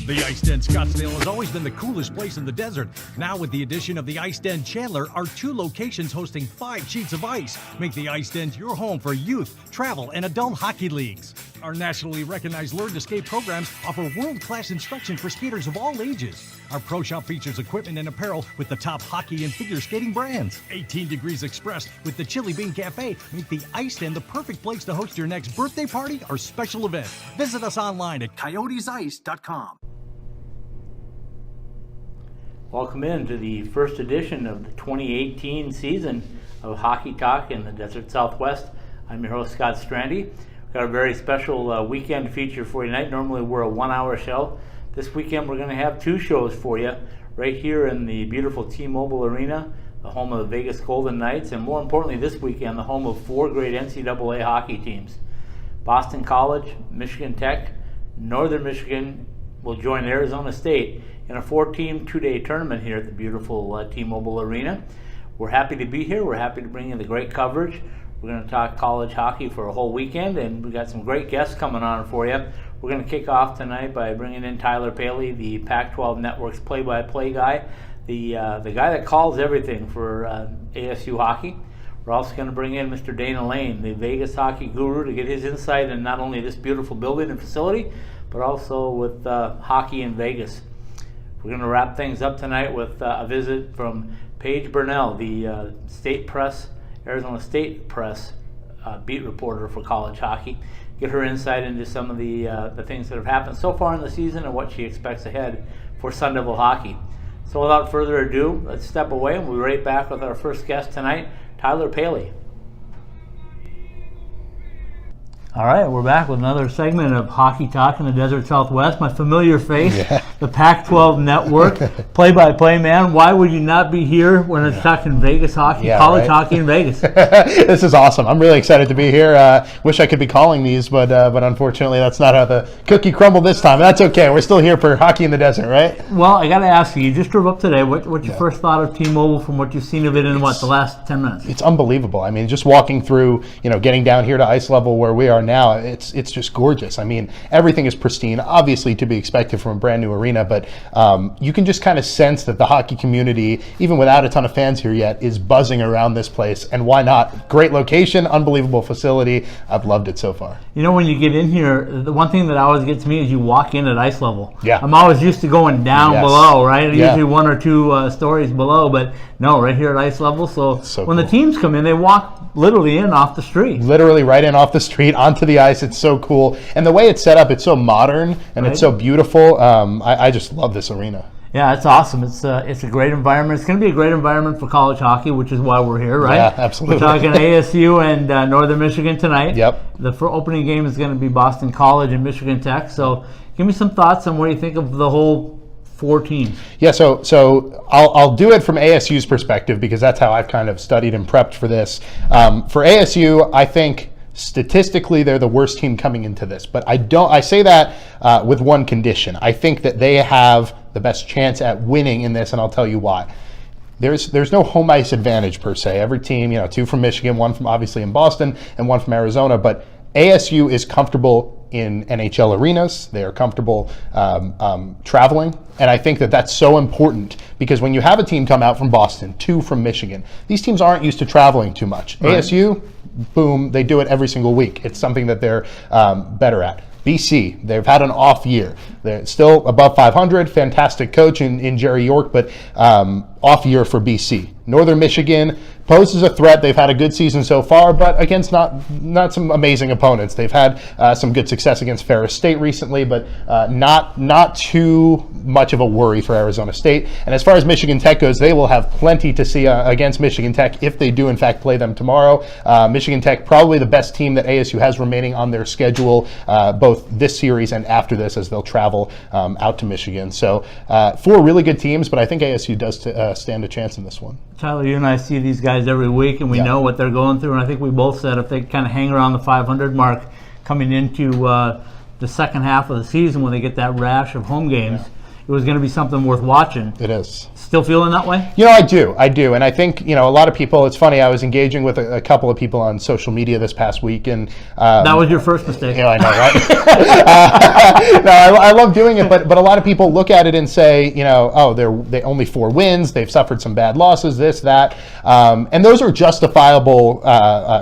The Ice Den Scottsdale has always been the coolest place in the desert. Now with the addition of the Ice Den Chandler, our 2 locations hosting 5 sheets of ice make the Ice Den your home for youth, travel, and adult hockey leagues. Our nationally recognized Learn to Skate programs offer world-class instruction for skaters of all ages. Our pro shop features equipment and apparel with the top hockey and figure skating brands. 18 Degrees Express with the Chili Bean Cafe make the Ice Den the perfect place to host your next birthday party or special event. Visit us online at coyotesice.com. Welcome in to the first edition of the 2018 season of Hockey Talk in the Desert Southwest. I'm your host, Scott Strandy. We've got a very special weekend feature for you tonight. Normally we're a 1-hour show. This weekend we're going to have 2 shows for you right here in the beautiful T-Mobile Arena, the home of the Vegas Golden Knights, and more importantly this weekend, the home of 4 great NCAA hockey teams. Boston College, Michigan Tech, Northern Michigan will join Arizona State in a 4-team, 2-day tournament here at the beautiful T-Mobile Arena. We're happy to be here. We're happy to bring you the great coverage. We're going to talk college hockey for a whole weekend, and we've got some great guests coming on for you. We're going to kick off tonight by bringing in Tyler PALEY, the Pac-12 Network's play-by-play guy, the guy that calls everything for ASU hockey. We're also going to bring in Mr. Dana Lane, the Vegas hockey guru, to get his insight in not only this beautiful building and facility, but also with hockey in Vegas. We're going to wrap things up tonight with a visit from PAIGE Burnell, the Arizona State Press beat reporter for college hockey. Get her insight into some of the things that have happened so far in the season and what she expects ahead for Sun Devil hockey. So without further ado, let's step away and we'll be right back with our first guest tonight, Tyler PALEY. All right, we're back with another segment of Hockey Talk in the Desert Southwest. My familiar face, the Pac-12 Network, play-by-play man. Why would you not be here when it's talking Vegas hockey, college hockey in Vegas? This is awesome. I'm really excited to be here. Wish I could be calling these, but unfortunately that's not how the cookie crumbled this time. That's okay. We're still here for Hockey in the Desert, right? Well, I got to ask you just drove up today. What's your first thought of T-Mobile from what you've seen of it in the last 10 minutes? It's unbelievable. I mean, just walking through, getting down here to ice level where we are now, it's just gorgeous. I mean, everything is pristine, obviously to be expected from a brand new arena, but you can just kind of sense that the hockey community, even without a ton of fans here yet, is buzzing around this place. And why not? Great location, unbelievable facility. I've loved it so far. When you get in here, the one thing that always gets me is you walk in at ice level. Yeah. I'm always used to going down below, right? Usually 1 or 2 stories below, but no, right here at ice level. So when the teams come in, they walk literally in off the street. Literally right in off the street, onto the ice. It's so cool. And the way it's set up, it's so modern and it's so beautiful. I just love this arena. Yeah, it's awesome. It's a great environment. It's going to be a great environment for college hockey, which is why we're here, right? Yeah, absolutely. We're talking ASU and Northern Michigan tonight. Yep. The opening game is going to be Boston College and Michigan Tech. So give me some thoughts on what you think of the whole 4 teams. Yeah, so I'll do it from ASU's perspective because that's how I've kind of studied and prepped for this. For ASU, I think statistically they're the worst team coming into this, but I say that with one condition. I think that they have the best chance at winning in this, and I'll tell you why. There's no home ice advantage per se. Every team, 2 from Michigan, 1 from obviously in Boston, and 1 from Arizona, but ASU is comfortable in NHL arenas. They are comfortable traveling. And I think that that's so important because when you have a team come out from Boston, 2 from Michigan, these teams aren't used to traveling too much. Right. ASU, boom, they do it every single week. It's something that they're better at. BC, they've had an off year. They're still above 500, fantastic coach in Jerry York, but off year for BC. Northern Michigan poses a threat. They've had a good season so far, but against not some amazing opponents. They've had some good success against Ferris State recently, but not too much of a worry for Arizona State. And as far as Michigan Tech goes, they will have plenty to see against Michigan Tech if they do in fact play them tomorrow. Michigan Tech probably the best team that ASU has remaining on their schedule, both this series and after this, as they'll travel out to Michigan. So 4 really good teams, but I think ASU does stand a chance in this one. Tyler, you and I see these guys every week, and we know what they're going through. And I think we both said if they kind of hang around the 500 mark coming into the second half of the season when they get that rash of home games, it was going to be something worth watching. It is. Still feeling that way? I do. And I think, a lot of people, it's funny, I was engaging with a couple of people on social media this past week. And that was your first mistake. I know, right? No, I love doing it, but a lot of people look at it and say, they only 4 wins, they've suffered some bad losses, this, that. And those are justifiable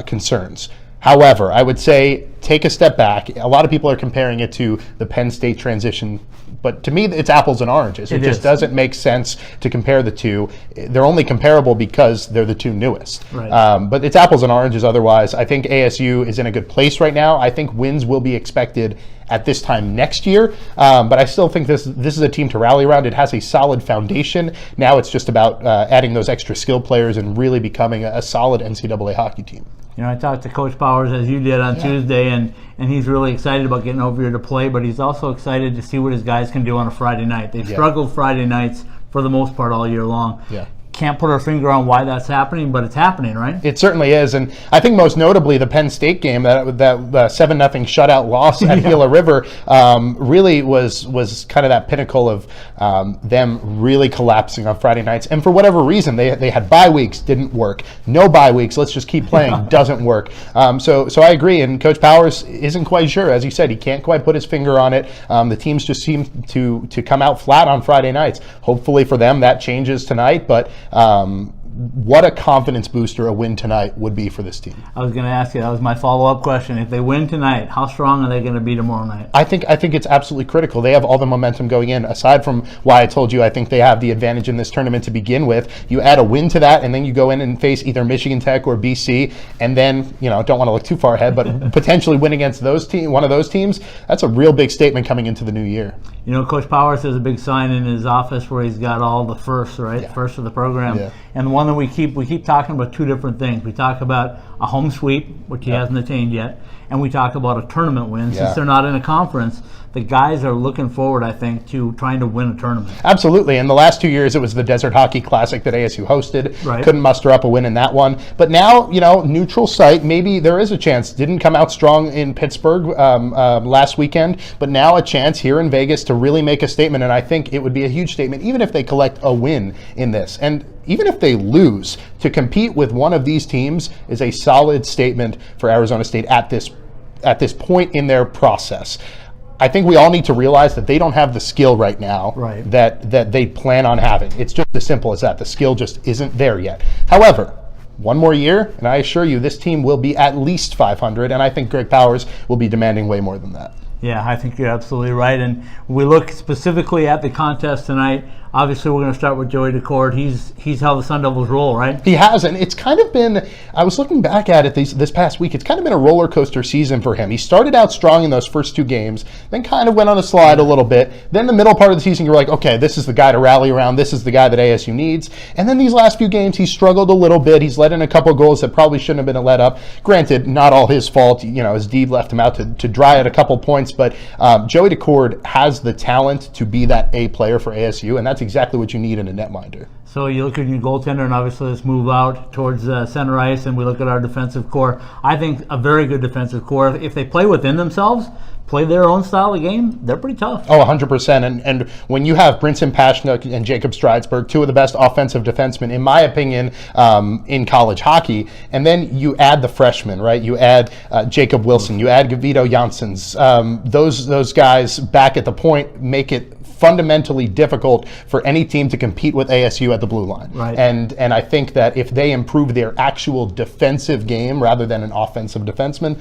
concerns. However, I would say take a step back. A lot of people are comparing it to the Penn State transition, but to me, it's apples and oranges. It just doesn't make sense to compare the two. They're only comparable because they're the two newest. Right. But it's apples and oranges otherwise. I think ASU is in a good place right now. I think wins will be expected at this time next year, but I still think this is a team to rally around. It has a solid foundation. Now it's just about adding those extra skill players and really becoming a solid NCAA hockey team. I talked to Coach Powers, as you did on Tuesday, and he's really excited about getting over here to play, but he's also excited to see what his guys can do on a Friday night. They've struggled Friday nights for the most part all year long. Yeah. Can't put our finger on why that's happening, but it's happening, right? It certainly is, and I think most notably the Penn State game, that 7-0 shutout loss at Gila River, really was kind of that pinnacle of them really collapsing on Friday nights. And for whatever reason, they had bye weeks, didn't work. No bye weeks, let's just keep playing, doesn't work. So I agree, and Coach Powers isn't quite sure. As you said, he can't quite put his finger on it. The teams just seem to come out flat on Friday nights. Hopefully for them that changes tonight, but what a confidence booster a win tonight would be for this team. I was going to ask you, that was my follow-up question. If they win tonight, how strong are they going to be tomorrow night? I think it's absolutely critical. They have all the momentum going in. Aside from why I told you I think they have the advantage in this tournament to begin with, you add a win to that, and then you go in and face either Michigan Tech or BC, and then, don't want to look too far ahead, but potentially win against one of those teams. That's a real big statement coming into the new year. Coach Powers has a big sign in his office where he's got all the firsts, right? Yeah. First of the program. Yeah. And the one that we keep talking about two different things. We talk about a home sweep, which he hasn't attained yet, and we talk about a tournament win. Yeah. Since they're not in a conference, the guys are looking forward, I think, to trying to win a tournament. Absolutely. In the last 2 years, it was the Desert Hockey Classic that ASU hosted. Right. Couldn't muster up a win in that one. But now, neutral site, maybe there is a chance. Didn't come out strong in Pittsburgh last weekend, but now a chance here in Vegas to really make a statement. And I think it would be a huge statement, even if they collect a win in this. And even if they lose, to compete with one of these teams is a solid statement for Arizona State at this point in their process. I think we all need to realize that they don't have the skill right now that they plan on having. It's just as simple as that. The skill just isn't there yet. However, one more year, and I assure you this team will be at least 500, and I think Greg Powers will be demanding way more than that. Yeah, I think you're absolutely right. And we look specifically at the contest tonight. Obviously, we're going to start with Joey Decord. He's how the Sun Devils roll, right? He has, and it's kind of been, I was looking back at it this past week, it's kind of been a roller coaster season for him. He started out strong in those first 2 games, then kind of went on a slide a little bit. Then the middle part of the season, you're like, okay, this is the guy to rally around. This is the guy that ASU needs. And then these last few games, he struggled a little bit. He's let in a couple of goals that probably shouldn't have been let up. Granted, not all his fault. His D left him out to dry at a couple points, but Joey Decord has the talent to be that A player for ASU, and that's exactly what you need in a netminder. So you look at your goaltender, and obviously let's move out towards center ice, and we look at our defensive core. I think a very good defensive core. If they play within themselves, play their own style of game, they're pretty tough. Oh, 100%. And when you have Brinson Pashnuk and Jacob Stridesberg, 2 of the best offensive defensemen, in my opinion, in college hockey, and then you add the freshmen, right? You add Jacob Wilson, you add Gavito Janssens. Those guys back at the point make it fundamentally difficult for any team to compete with ASU at the blue line. Right. And I think that if they improve their actual defensive game rather than an offensive defenseman,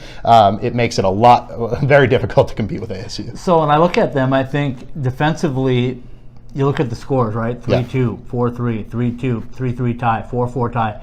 it makes it very difficult to compete with ASU. So when I look at them, I think defensively, you look at the scores, right? 3-2, 4-3, 3-2, 3-3 tie, 4-4 tie.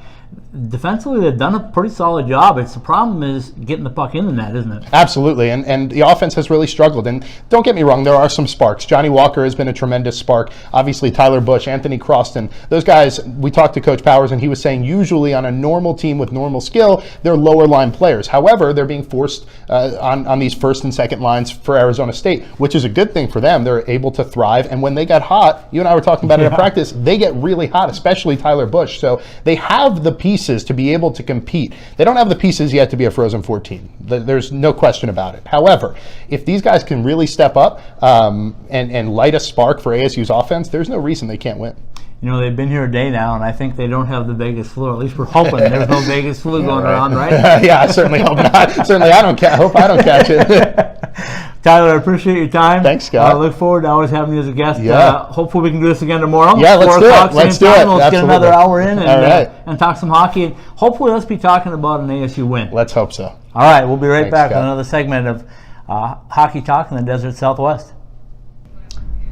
Defensively, they've done a pretty solid job. The problem is getting the puck in the net, isn't it? Absolutely, and the offense has really struggled. And don't get me wrong, there are some sparks. Johnny Walker has been a tremendous spark. Obviously, Tyler Bush, Anthony Croston, those guys, we talked to Coach Powers, and he was saying usually on a normal team with normal skill, they're lower line players. However, they're being forced on these first and second lines for Arizona State, which is a good thing for them. They're able to thrive, and when they get hot, you and I were talking about it at practice, they get really hot, especially Tyler Bush. So they have the pieces to be able to compete. They don't have the pieces yet to be a Frozen 14. There's no question about it. However, if these guys can really step up and light a spark for ASU's offense, there's no reason they can't win. You know, they've been here a day now, and I think they don't have the Vegas flu. At least we're hoping there's no Vegas flu going around, right? Yeah, I certainly hope not. Certainly, I hope I don't catch it. Tyler, I appreciate your time. Thanks, Scott. I look forward to always having you as a guest. Yeah. Hopefully we can do this again tomorrow. Yeah, let's do it. Let's get Absolutely. another hour in All and talk some hockey. And hopefully let's be talking about an ASU win. Let's hope so. All right, we'll be right Thanks, back Scott. with another segment of Hockey Talk in the Desert Southwest.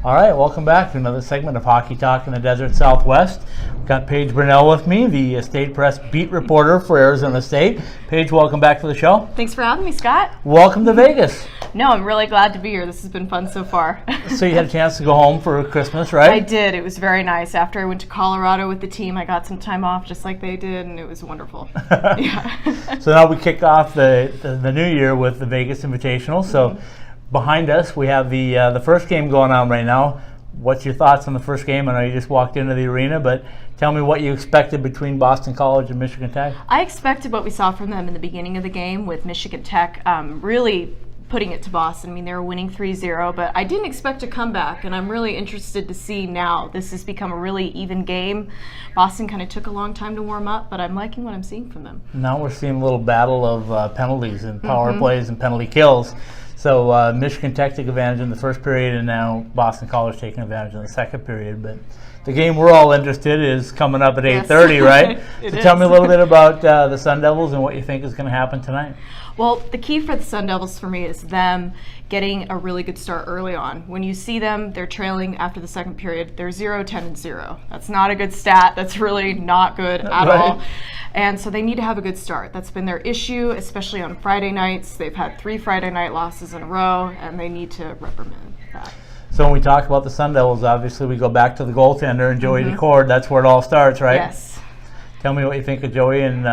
All right, welcome back to another segment of Hockey Talk in the Desert Southwest. We've got PAIGE Burnell with me, the State Press beat reporter for Arizona State. PAIGE, welcome back to the show. Thanks for having me, Scott. Welcome to Vegas. No, I'm really glad to be here. This has been fun so far. So you had a chance to go home for Christmas, right? I did. It was very nice. After I went to Colorado with the team, I got some time off just like they did, and it was wonderful. Yeah. So now we kick off the new year with the Vegas Invitational. So behind us, we have the first game going on right now. What's your thoughts on the first game? I know you just walked into the arena, but tell me what you expected between Boston College and Michigan Tech. I expected what we saw from them in the beginning of the game with Michigan Tech really putting it to Boston. I mean, they were winning 3-0, but I didn't expect a comeback, and I'm really interested to see now. This has become a really even game. Boston kind of took a long time to warm up, but I'm liking what I'm seeing from them. Now we're seeing a little battle of penalties and power plays and penalty kills. So Michigan Tech took advantage in the first period, and now Boston College taking advantage in the second period. But the game we're all interested in is coming up at 8:30, right? So tell me a little bit about the Sun Devils and what you think is going to happen tonight. Well, the key for the Sun Devils for me is them getting a really good start early on. When you see them, they're trailing after the second period. They're 0-10-0. That's not a good stat. That's really not good at all. And so they need to have a good start. That's been their issue, especially on Friday nights. They've had 3 Friday night losses in a row, and they need to reprimand that. So when we talk about the Sun Devils, obviously we go back to the goaltender and Joey Decord. That's where it all starts, right? Yes. Tell me what you think of Joey and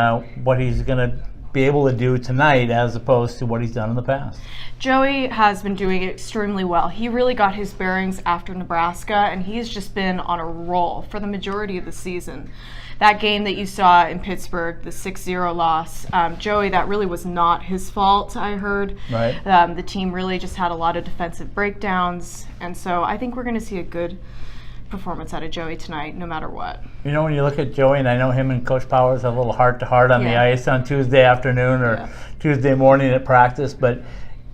what he's going to be able to do tonight as opposed to what he's done in the past. Joey has been doing extremely well. He really got his bearings after Nebraska, and he's just been on a roll for the majority of the season. That game that you saw in Pittsburgh, the 6-0 loss, Joey, that really was not his fault, I heard. Right. The team really just had a lot of defensive breakdowns, and so I think we're going to see a good performance out of Joey tonight, no matter what. You know, when you look at Joey, and I know him and Coach Powers have a little heart-to-heart on the ice on Tuesday afternoon or Tuesday morning at practice, but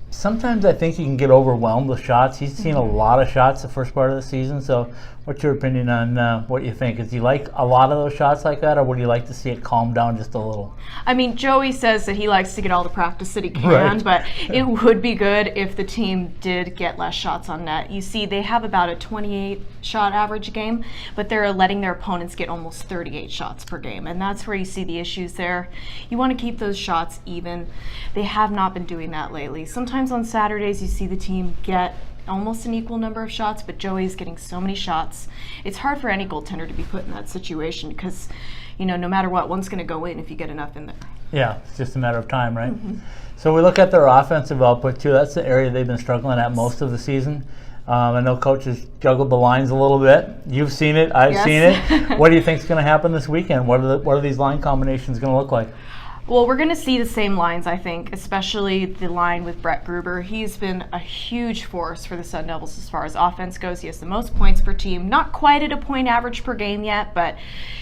sometimes I think he can get overwhelmed with shots. He's seen a lot of shots the first part of the season, so what's your opinion on what you think? Is he like a lot of those shots like that, or would you like to see it calm down just a little? I mean, Joey says that he likes to get all the practice that he can, but it would be good if the team did get less shots on net. You see, they have about a 28-shot average a game, but they're letting their opponents get almost 38 shots per game, and that's where you see the issues there. You want to keep those shots even. They have not been doing that lately. Sometimes on Saturdays you see the team get almost an equal number of shots, but Joey's getting so many shots. It's hard for any goaltender to be put in that situation because, you know, no matter what, one's going to go in if you get enough in there. Yeah, it's just a matter of time, right? So we look at their offensive output too. That's the area they've been struggling at most of the season. I know coaches juggled the lines a little bit. You've seen it. I've seen it. What do you think is going to happen this weekend? What are these line combinations going to look like? Well, we're going to see the same lines, I think, especially the line with Brett Gruber. He's been a huge force for the Sun Devils as far as offense goes. He has the most points per team, not quite at a point average per game yet, but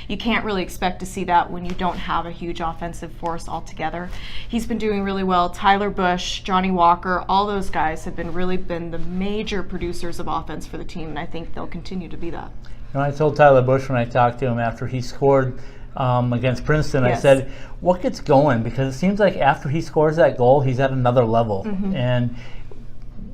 you can't really expect to see that when you don't have a huge offensive force altogether. He's been doing really well. Tyler Bush, Johnny Walker, all those guys have really been the major producers of offense for the team, and I think they'll continue to be that. You know, I told Tyler Bush when I talked to him after he scored against Princeton, I said, what gets going? Because it seems like after he scores that goal, he's at another level. And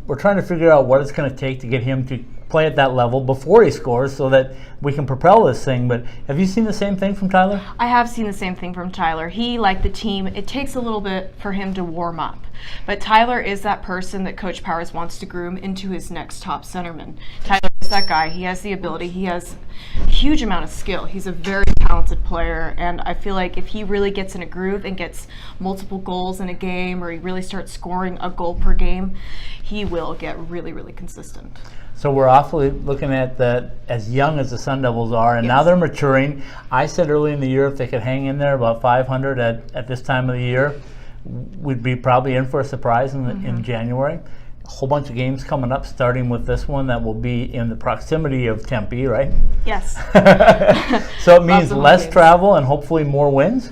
we're trying to figure out what it's going to take to get him to play at that level before he scores so that we can propel this thing. But have you seen the same thing from Tyler? I have seen the same thing from Tyler. He, like the team, it takes a little bit for him to warm up. But Tyler is that person that Coach Powers wants to groom into his next top centerman. Tyler is that guy. He has the ability. He has a huge amount of skill. He's a very talented player, and I feel like if he really gets in a groove and gets multiple goals in a game, or he really starts scoring a goal per game, he will get really, really consistent. So we're awfully looking at that as young as the Sun Devils are, and Yes. now they're maturing. I said early in the year if they could hang in there about 500 at this time of the year, we'd be probably in for a surprise in January. A whole bunch of games coming up, starting with this one that will be in the proximity of Tempe, right? Yes. So it means Lots of less games. travel and hopefully more wins?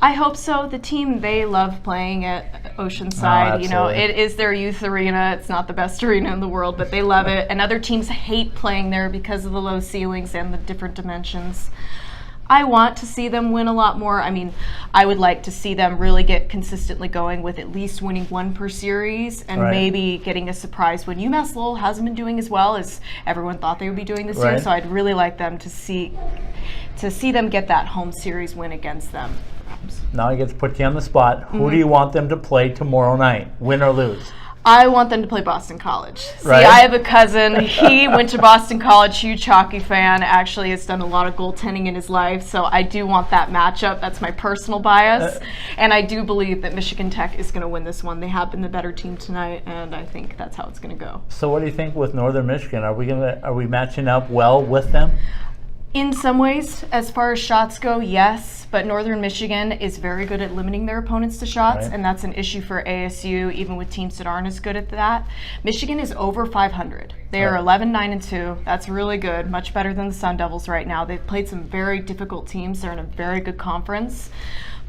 I hope so. The team, they love playing at Oceanside. You know, absolutely. it is their youth arena. It's not the best arena in the world, but they love it. And other teams hate playing there because of the low ceilings and the different dimensions. I want to see them win a lot more. I mean, I would like to see them really get consistently going with at least winning one per series and Right. maybe getting a surprise win. UMass Lowell hasn't been doing as well as everyone thought they would be doing this year, Right. so I'd really like them to see them get that home series win against them. Now I get to put you on the spot. Who do you want them to play tomorrow night, win or lose? I want them to play Boston College. See, Right. I have a cousin. He went to Boston College, huge hockey fan, actually has done a lot of goaltending in his life, so I do want that matchup. That's my personal bias. And I do believe that Michigan Tech is going to win this one. They have been the better team tonight, and I think that's how it's going to go. So what do you think with Northern Michigan? Are we matching up well with them? In some ways, as far as shots go, yes, but Northern Michigan is very good at limiting their opponents to shots, Right. and that's an issue for ASU, even with teams that aren't as good at that. Michigan is over 500. They are Right. 11-9-2. That's really good, much better than the Sun Devils right now. They've played some very difficult teams. They're in a very good conference.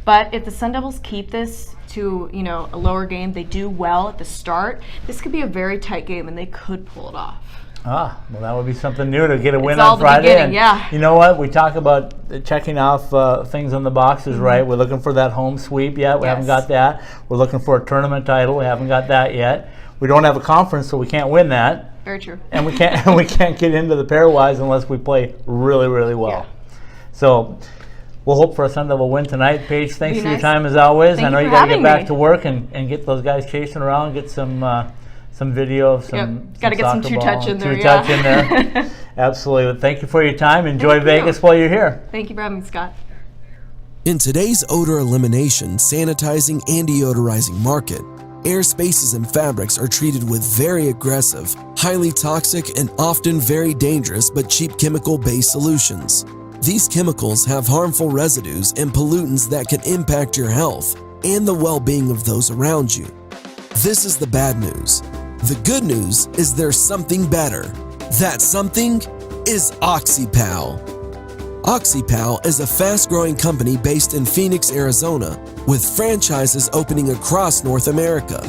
But if the Sun Devils keep this to, you know, a lower game, they do well at the start, this could be a very tight game, and they could pull it off. Ah, well, that would be something new to get a win all on the Friday. beginning, And yeah. you know what? We talk about checking off things on the boxes, right? We're looking for that home sweep yet. We haven't Yes. got that. We're looking for a tournament title. We haven't got that yet. We don't have a conference, so we can't win that. Very true. And we can't get into the pairwise unless we play really, really well. Yeah. So we'll hope for a Sun Devil win tonight. Paige, thanks Be for your nice. time as always. Thank I know you you for got to get having back me. to work and get those guys chasing around, get some video of some. Yep. Gotta get some soccer two-touch ball, in there, two-touch yeah. in there. Absolutely. Thank you for your time. Enjoy Thank you. Vegas while you're here. Thank you for having me, Scott. In today's odor elimination, sanitizing, and deodorizing market, air spaces and fabrics are treated with very aggressive, highly toxic, and often very dangerous but cheap chemical-based solutions. These chemicals have harmful residues and pollutants that can impact your health and the well-being of those around you. This is the bad news. The good news is there's something better. That something is OxyPal. OxyPal is a fast-growing company based in Phoenix, Arizona, with franchises opening across North America.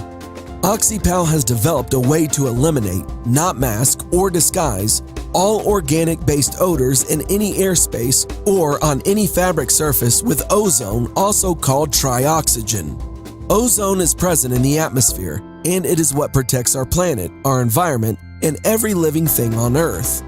OxyPal has developed a way to eliminate, not mask or disguise, all organic-based odors in any airspace or on any fabric surface with ozone, also called trioxygen. Ozone is present in the atmosphere, and it is what protects our planet, our environment, and every living thing on Earth.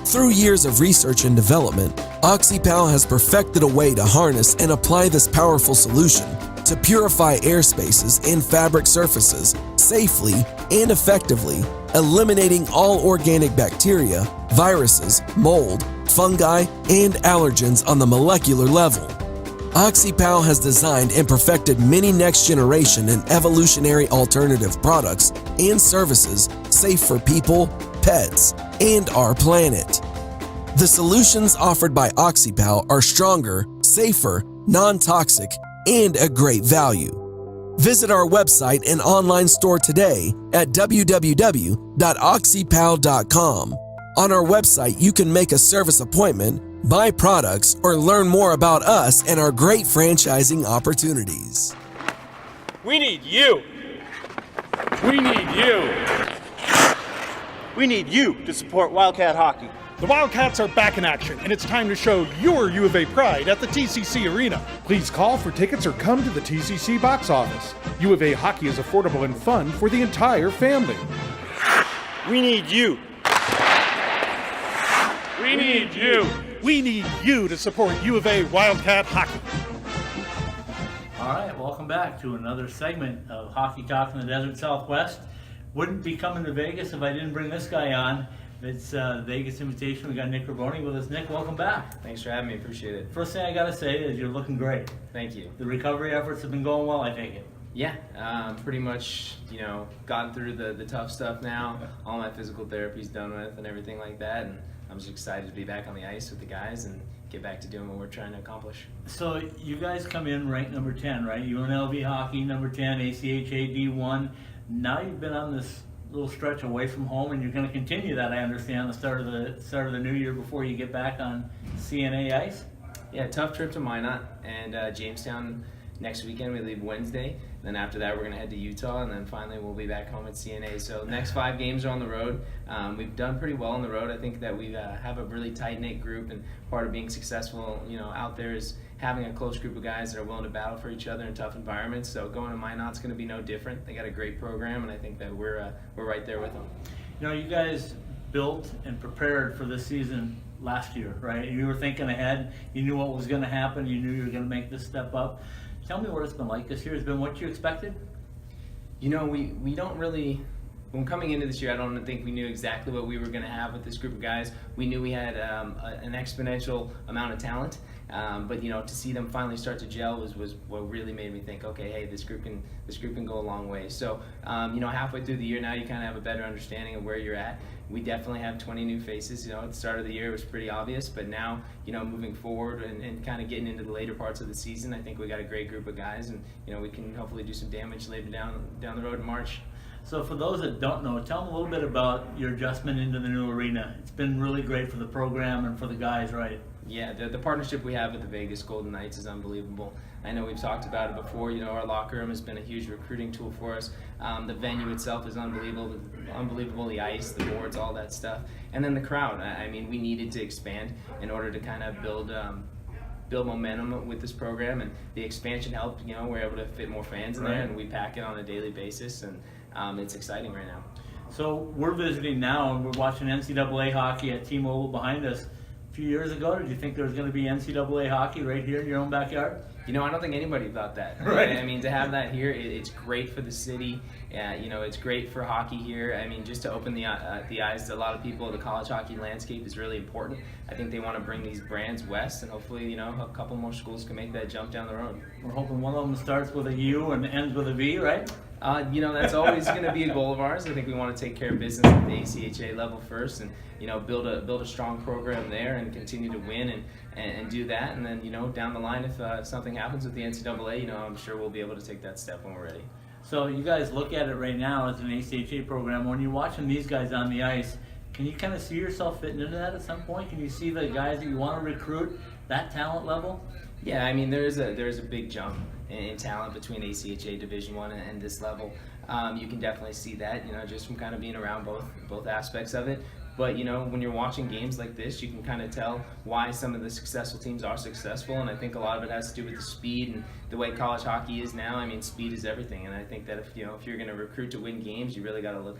Through years of research and development, OxyPal has perfected a way to harness and apply this powerful solution to purify airspaces and fabric surfaces safely and effectively, eliminating all organic bacteria, viruses, mold, fungi, and allergens on the molecular level. OxyPal has designed and perfected many next-generation and evolutionary alternative products and services safe for people, pets, and our planet. The solutions offered by OxyPal are stronger, safer, non-toxic, and a great value. Visit our website and online store today at www.oxypal.com. On our website, you can make a service appointment, buy products, or learn more about us and our great franchising opportunities. We need you. We need you. We need you to support Wildcat hockey. The Wildcats are back in action, and it's time to show your U of A pride at the TCC Arena. Please call for tickets or come to the TCC box office. U of A hockey is affordable and fun for the entire family. We need you. We need you. We need you to support U of A Wildcat hockey. All right, welcome back to another segment of Hockey Talk in the Desert Southwest. Wouldn't be coming to Vegas if I didn't bring this guy on. It's the Vegas Invitational. We got Nick ROBONE with us. Nick, welcome back. Thanks for having me. Appreciate it. First thing I got to say is you're looking great. Thank you. The recovery efforts have been going well, I take it. Yeah, pretty much, gotten through the tough stuff now. All my physical therapy's done with and everything like that. And I'm just excited to be back on the ice with the guys and get back to doing what we're trying to accomplish. So you guys come in ranked number 10, right? UNLV hockey, number 10, ACHA D1. Now you've been on this little stretch away from home, and you're going to continue that, I understand, the start of the new year before you get back on CNA ice. Yeah, tough trip to Minot and Jamestown next weekend. We leave Wednesday. Then after that, we're going to head to Utah, and then finally we'll be back home at CNA. So next 5 games are on the road. We've done pretty well on the road. I think that we have a really tight-knit group, and part of being successful, out there is having a close group of guys that are willing to battle for each other in tough environments. So going to Minot's going to be no different. They got a great program, and I think that we're right there with them. You guys built and prepared for this season last year, right? You were thinking ahead. You knew what was going to happen. You knew you were going to make this step up. Tell me what it's been like this year. Has been what you expected? We don't really, when coming into this year, I don't think we knew exactly what we were going to have with this group of guys. We knew we had an exponential amount of talent, but to see them finally start to gel was what really made me think, okay, hey, this group can go a long way. So halfway through the year now, you kind of have a better understanding of where you're at. We definitely have 20 new faces. At the start of the year it was pretty obvious, but now moving forward and kind of getting into the later parts of the season, I think we got a great group of guys, and we can hopefully do some damage later down the road in March. So for those that don't know, tell them a little bit about your adjustment into the new arena. It's been really great for the program and for the guys, right? Yeah, the partnership we have with the Vegas Golden Knights is unbelievable. I know we've talked about it before. Our locker room has been a huge recruiting tool for us. The venue itself is unbelievable. The ice, the boards, all that stuff. And then the crowd. I mean, we needed to expand in order to kind of build momentum with this program, and the expansion helped. We're able to fit more fans in there, and we pack it on a daily basis, and it's exciting right now. So we're visiting now, and we're watching NCAA hockey at T-Mobile behind us. A few years ago, did you think there was going to be NCAA hockey right here in your own backyard? I don't think anybody thought that. Right. I mean, to have that here, it's great for the city. It's great for hockey here. I mean, just to open the eyes to a lot of people, the college hockey landscape is really important. I think they want to bring these brands west, and hopefully, a couple more schools can make that jump down the road. We're hoping one of them starts with a U and ends with a V, right? That's always going to be a goal of ours. I think we want to take care of business at the ACHA level first, and build a strong program there, and continue to win and do that. And then down the line, if something happens with the NCAA, I'm sure we'll be able to take that step when we're ready. So you guys look at it right now as an ACHA program. When you're watching these guys on the ice, can you kind of see yourself fitting into that at some point? Can you see the guys that you want to recruit, that talent level? Yeah, I mean, there's a big jump in talent between ACHA Division I and this level. You can definitely see that, just from kind of being around both aspects of it. But when you're watching games like this, you can kind of tell why some of the successful teams are successful, and I think a lot of it has to do with the speed and the way college hockey is now. I mean, speed is everything, and I think that if you're going to recruit to win games, you really got to look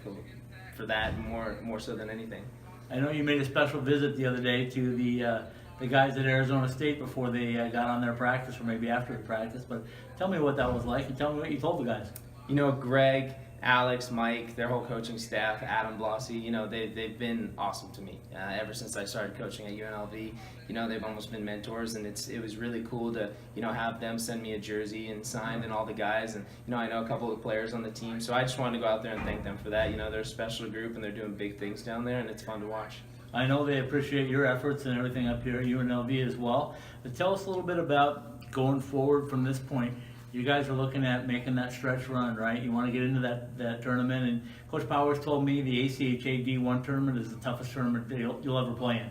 for that more so than anything. I know you made a special visit the other day to the guys at Arizona State before they got on their practice, or maybe after the practice. But tell me what that was like, and tell me what you told the guys. Greg, Alex, Mike, their whole coaching staff, Adam Blossy, they've been awesome to me ever since I started coaching at UNLV. They've almost been mentors, and it was really cool to have them send me a jersey and signed, and all the guys, and I know a couple of players on the team, so I just wanted to go out there and thank them for that. They're a special group, and they're doing big things down there, and it's fun to watch. I know they appreciate your efforts and everything up here at UNLV as well. But tell us a little bit about going forward from this point. You guys are looking at making that stretch run, right? You want to get into that tournament, and Coach Powers told me the ACHA D1 tournament is the toughest tournament you'll ever play in.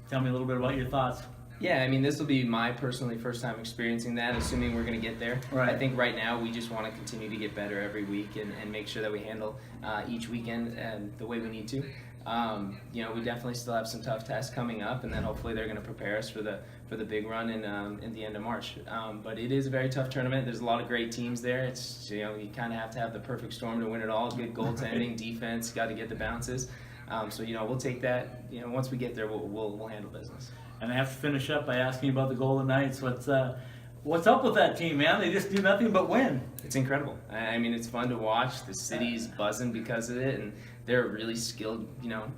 Tell me a little bit about your thoughts. Yeah, I mean, this will be my personally first time experiencing that, assuming we're going to get there. Right. I think right now we just want to continue to get better every week and make sure that we handle each weekend the way we need to. We definitely still have some tough tests coming up, and then hopefully they're going to prepare us for the big run in the end of March. But it is a very tough tournament. There's a lot of great teams there. It's you kind of have to have the perfect storm to win it all. Good goaltending, defense, got to get the bounces. So we'll take that. Once we get there, we'll handle business. And I have to finish up by asking you about the Golden Knights. What's up with that team, man? They just do nothing but win. It's incredible. I mean, it's fun to watch. The city's buzzing because of it, and they're a really skilled,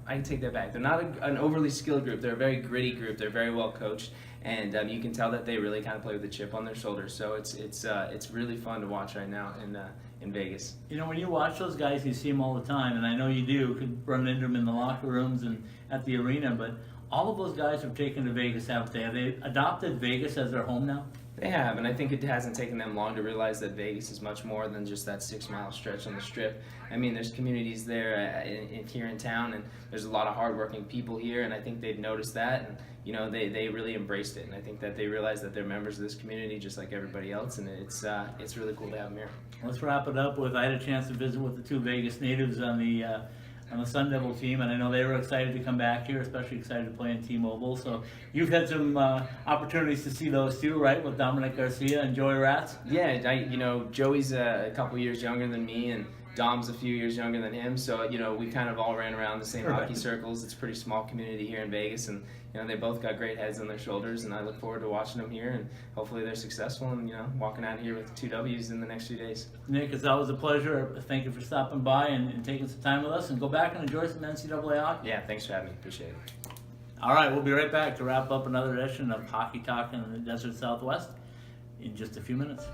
I can take that back. They're not an overly skilled group. They're a very gritty group. They're very well coached, and you can tell that they really kind of play with a chip on their shoulders. So it's really fun to watch right now in Vegas. When you watch those guys, you see them all the time, and I know you do. You could run into them in the locker rooms and at the arena, but all of those guys have taken to Vegas, haven't they? Have they adopted Vegas as their home now? They have, and I think it hasn't taken them long to realize that Vegas is much more than just that 6-mile stretch on the Strip. I mean, there's communities there here in town, and there's a lot of hardworking people here, and I think they've noticed that, and they really embraced it, and I think that they realize that they're members of this community just like everybody else, and it's really cool to have them here. Let's wrap it up with, I had a chance to visit with the 2 Vegas natives on the Sun Devil team, and I know they were excited to come back here, especially excited to play in T-Mobile. So you've had some opportunities to see those two, right, with Dominic Garcia and Joey Ratz? Yeah, Joey's a couple years younger than me, and Dom's a few years younger than him, so we kind of all ran around the same hockey circles. It's a pretty small community here in Vegas, and they both got great heads on their shoulders, and I look forward to watching them here, and hopefully they're successful and walking out here with 2 W's in the next few days. Nick, it's always a pleasure. Thank you for stopping by and taking some time with us, and go back and enjoy some NCAA hockey. Yeah, thanks for having me. Appreciate it. All right, we'll be right back to wrap up another edition of Hockey Talk in the Desert Southwest in just a few minutes.